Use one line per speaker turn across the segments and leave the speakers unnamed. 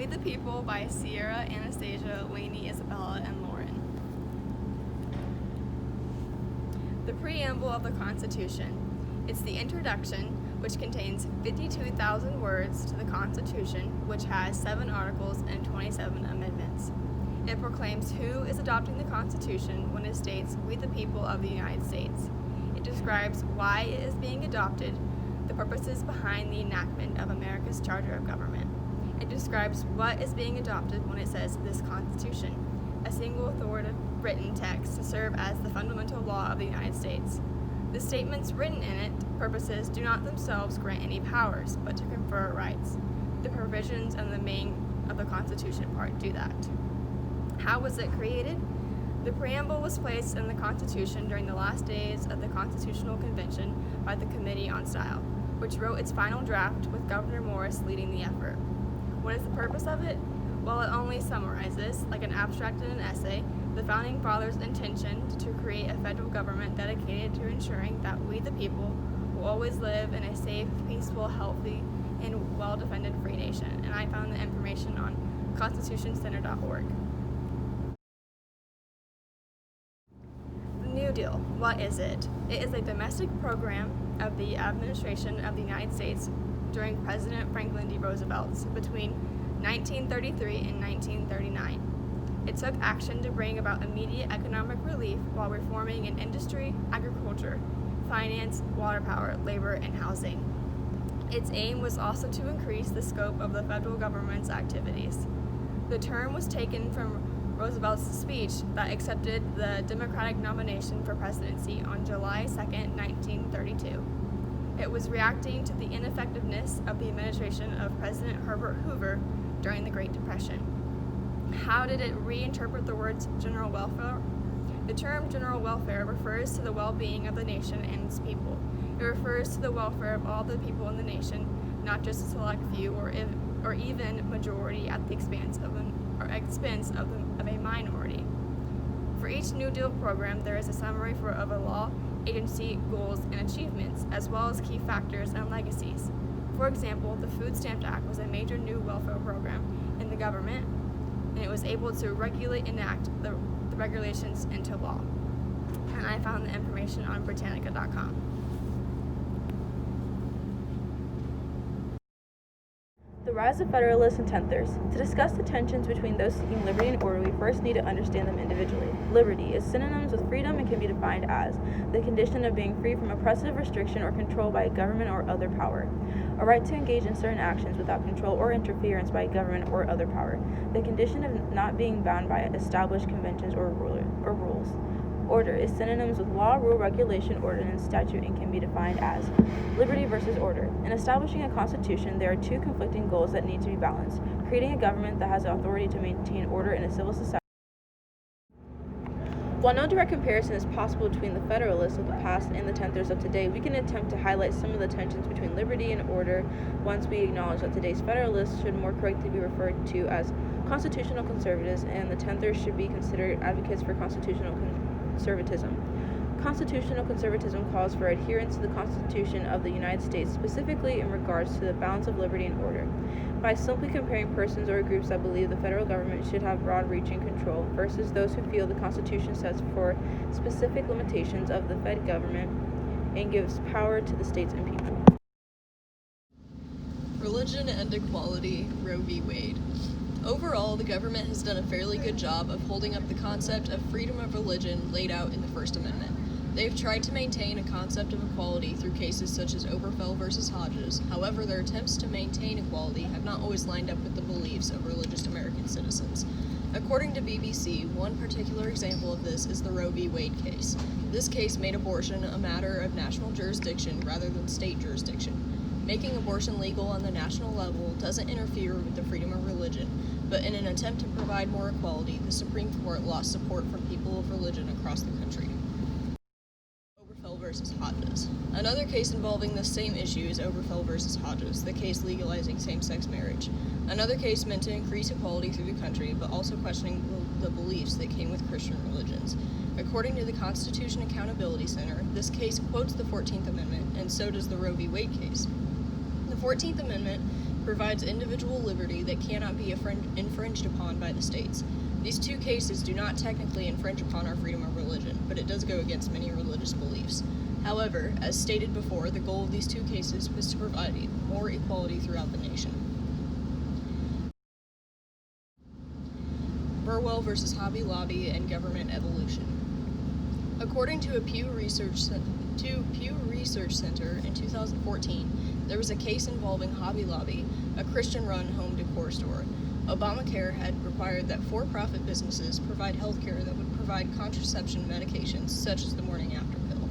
We the People by Sierra, Anastasia, Lainey, Isabella, and Lauren. The preamble of the Constitution. It's the introduction, which contains 52,000 words, to the Constitution, which has 7 articles and 27 amendments. It proclaims who is adopting the Constitution when it states, "We the people of the United States." It describes why it is being adopted, the purposes behind the enactment of America's Charter of Government. It describes what is being adopted when it says this Constitution, a single authoritative written text to serve as the fundamental law of the United States. The statements written in it, purposes, do not themselves grant any powers, but to confer rights. The provisions and the main of the Constitution part do that. How was it created? The preamble was placed in the Constitution during the last days of the Constitutional Convention by the Committee on Style, which wrote its final draft with Gouverneur Morris leading the effort. What is the purpose of it? Well, it only summarizes, like an abstract in an essay, the Founding Fathers' intention to create a federal government dedicated to ensuring that we the people will always live in a safe, peaceful, healthy, and well-defended free nation. And I found the information on constitutioncenter.org. New Deal. What is it? It is a domestic program of the administration of the United States during President Franklin D. Roosevelt's between 1933 and 1939. It took action to bring about immediate economic relief while reforming in industry, agriculture, finance, water power, labor, and housing. Its aim was also to increase the scope of the federal government's activities. The term was taken from Roosevelt's speech that accepted the Democratic nomination for presidency on July 2, 1932. It was reacting to the ineffectiveness of the administration of President Herbert Hoover during the Great Depression. How did it reinterpret the words general welfare? The term general welfare refers to the well-being of the nation and its people. It refers to the welfare of all the people in the nation, not just a select few or even majority at the expense of a minority. For each New Deal program, there is a summary of a law, agency, goals, and achievements, as well as key factors and legacies. For example, the Food Stamp Act was a major new welfare program in the government, and it was able to regulate and enact the regulations into law. And I found the information on Britannica.com.
The rise of Federalists and Tenthers. To discuss the tensions between those seeking liberty and order, we first need to understand them individually. Liberty is synonymous with freedom and can be defined as the condition of being free from oppressive restriction or control by a government or other power. A right to engage in certain actions without control or interference by a government or other power. The condition of not being bound by established conventions or rules. Order is synonymous with law, rule, regulation, ordinance, statute, and can be defined as liberty versus order. In establishing a constitution, there are two conflicting goals that need to be balanced: creating a government that has the authority to maintain order in a civil society. While no direct comparison is possible between the Federalists of the past and the Tenthers of today, we can attempt to highlight some of the tensions between liberty and order once we acknowledge that today's Federalists should more correctly be referred to as constitutional conservatives, and the Tenthers should be considered advocates for constitutional conservatism. Constitutional conservatism calls for adherence to the Constitution of the United States, specifically in regards to the balance of liberty and order. By simply comparing persons or groups that believe the federal government should have broad-reaching control versus those who feel the Constitution sets for specific limitations of the Fed government and gives power to the states and people.
Religion and equality, Roe v. Wade. Overall, the government has done a fairly good job of holding up the concept of freedom of religion laid out in the First Amendment. They've tried to maintain a concept of equality through cases such as Obergefell versus Hodges. However, their attempts to maintain equality have not always lined up with the beliefs of religious American citizens. According to BBC, one particular example of this is the Roe v. Wade case. This case made abortion a matter of national jurisdiction rather than state jurisdiction. Making abortion legal on the national level doesn't interfere with the freedom of religion, but in an attempt to provide more equality, the Supreme Court lost support from people of religion across the country. Obergefell versus Hodges. Another case involving the same issue is Obergefell versus Hodges, the case legalizing same-sex marriage. Another case meant to increase equality through the country, but also questioning the beliefs that came with Christian religions. According to the Constitution Accountability Center, this case quotes the 14th Amendment, and so does the Roe v. Wade case. The 14th Amendment provides individual liberty that cannot be infringed upon by the states. These two cases do not technically infringe upon our freedom of religion, but it does go against many religious beliefs. However, as stated before, the goal of these two cases was to provide more equality throughout the nation. Burwell versus Hobby Lobby and Government Evolution. According to a Pew Research Center in 2014, there was a case involving Hobby Lobby, a Christian-run home decor store. Obamacare had required that for-profit businesses provide health care that would provide contraception medications, such as the morning after pill.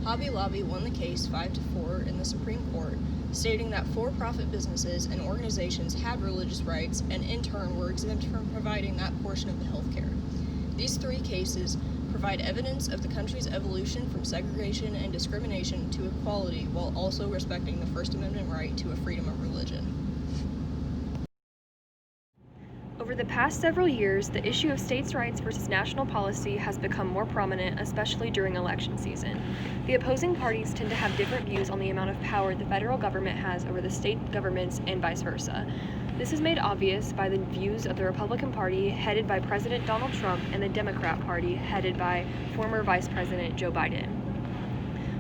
Hobby Lobby won the case 5-4 in the Supreme Court, stating that for-profit businesses and organizations had religious rights and in turn were exempt from providing that portion of the health care. These three cases provide evidence of the country's evolution from segregation and discrimination to equality while also respecting the First Amendment right to a freedom of religion.
Over the past several years, the issue of states' rights versus national policy has become more prominent, especially during election season. The opposing parties tend to have different views on the amount of power the federal government has over the state governments and vice versa. This is made obvious by the views of the Republican Party, headed by President Donald Trump, and the Democrat Party, headed by former Vice President Joe Biden.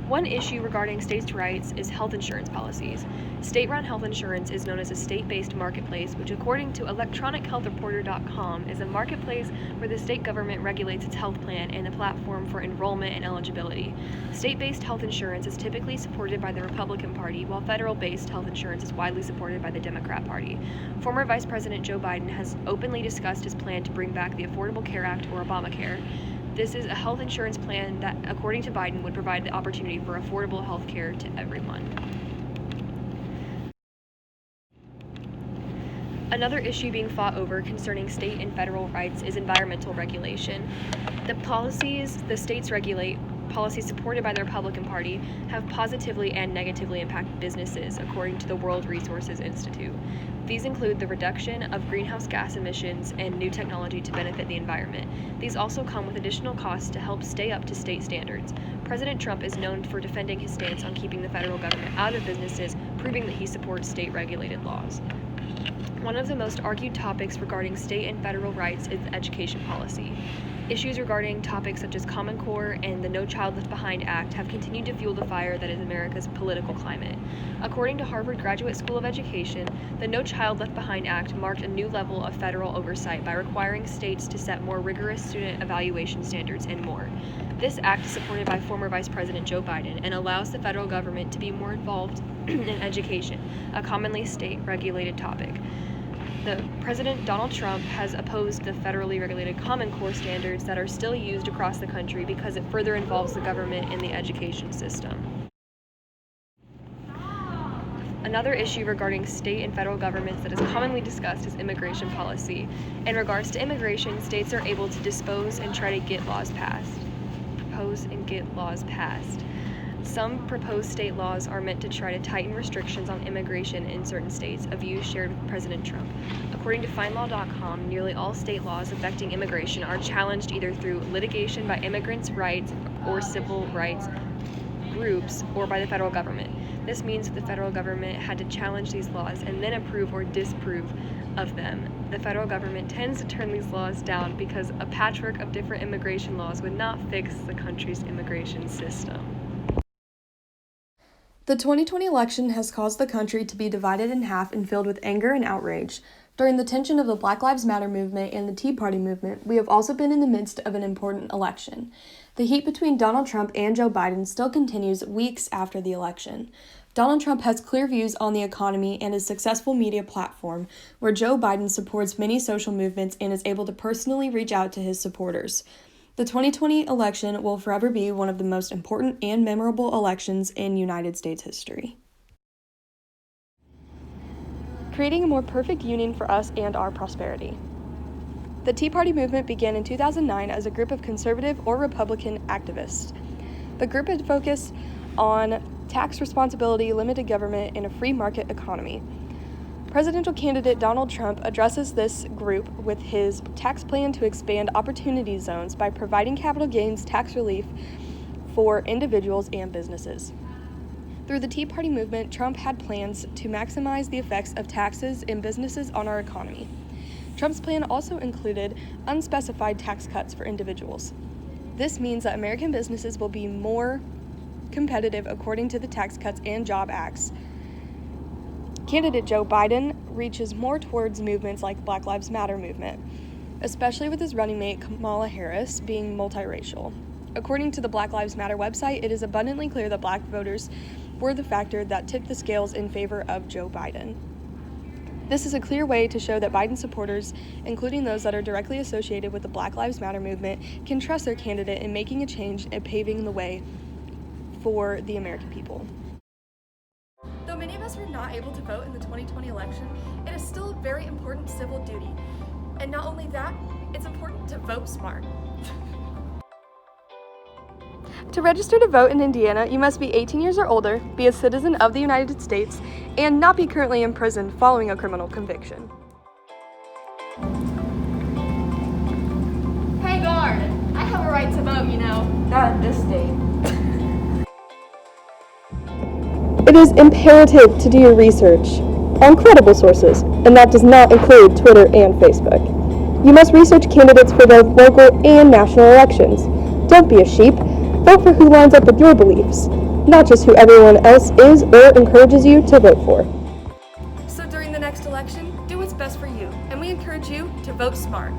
One issue regarding states' rights is health insurance policies. State-run health insurance is known as a state-based marketplace, which according to electronichealthreporter.com is a marketplace where the state government regulates its health plan and the platform for enrollment and eligibility. State-based health insurance is typically supported by the Republican Party, while federal-based health insurance is widely supported by the Democrat Party. Former Vice President Joe Biden has openly discussed his plan to bring back the Affordable Care Act, or Obamacare. This is a health insurance plan that, according to Biden, would provide the opportunity for affordable health care to everyone. Another issue being fought over concerning state and federal rights is environmental regulation. The policies the states regulate, policies supported by the Republican Party, have positively and negatively impacted businesses, according to the World Resources Institute. These include the reduction of greenhouse gas emissions and new technology to benefit the environment. These also come with additional costs to help stay up to state standards. President Trump is known for defending his stance on keeping the federal government out of businesses, proving that he supports state-regulated laws. One of the most argued topics regarding state and federal rights is education policy. Issues regarding topics such as Common Core and the No Child Left Behind Act have continued to fuel the fire that is America's political climate. According to Harvard Graduate School of Education, the No Child Left Behind Act marked a new level of federal oversight by requiring states to set more rigorous student evaluation standards and more. This act is supported by former Vice President Joe Biden and allows the federal government to be more involved in education, a commonly state-regulated topic. President Donald Trump has opposed the federally regulated Common Core standards that are still used across the country because it further involves the government in the education system. Another issue regarding state and federal governments that is commonly discussed is immigration policy. In regards to immigration, states are able to propose and get laws passed. Some proposed state laws are meant to try to tighten restrictions on immigration in certain states, a view shared with President Trump. According to FindLaw.com, nearly all state laws affecting immigration are challenged either through litigation by immigrants' rights or civil rights groups or by the federal government. This means that the federal government had to challenge these laws and then approve or disapprove of them. The federal government tends to turn these laws down because a patchwork of different immigration laws would not fix the country's immigration system.
The 2020 election has caused the country to be divided in half and filled with anger and outrage. During the tension of the Black Lives Matter movement and the Tea Party movement, we have also been in the midst of an important election. The heat between Donald Trump and Joe Biden still continues weeks after the election. Donald Trump has clear views on the economy and a successful media platform, where Joe Biden supports many social movements and is able to personally reach out to his supporters. The 2020 election will forever be one of the most important and memorable elections in United States history. Creating a more perfect union for us and our prosperity. The Tea Party movement began in 2009 as a group of conservative or Republican activists. The group had focused on tax responsibility, limited government, and a free market economy. Presidential candidate Donald Trump addresses this group with his tax plan to expand opportunity zones by providing capital gains tax relief for individuals and businesses. Through the Tea Party movement, Trump had plans to maximize the effects of taxes and businesses on our economy. Trump's plan also included unspecified tax cuts for individuals. This means that American businesses will be more competitive according to the Tax Cuts and Job Acts. Candidate Joe Biden reaches more towards movements like Black Lives Matter movement, especially with his running mate Kamala Harris being multiracial. According to the Black Lives Matter website, it is abundantly clear that black voters were the factor that tipped the scales in favor of Joe Biden. This is a clear way to show that Biden supporters, including those that are directly associated with the Black Lives Matter movement, can trust their candidate in making a change and paving the way for the American people. Though many of us were not able to vote in the 2020 election, it is still a very important civil duty. And not only that, it's important to vote smart. To register to vote in Indiana, you must be 18 years or older, be a citizen of the United States, and not be currently in prison following a criminal conviction.
Hey guard, I have a right to vote, you know.
Not in this state.
It is imperative to do your research on credible sources, and that does not include Twitter and Facebook. You must research candidates for both local and national elections. Don't be a sheep. Vote for who lines up with your beliefs, not just who everyone else is or encourages you to vote for. So during the next election, do what's best for you, and we encourage you to vote smart.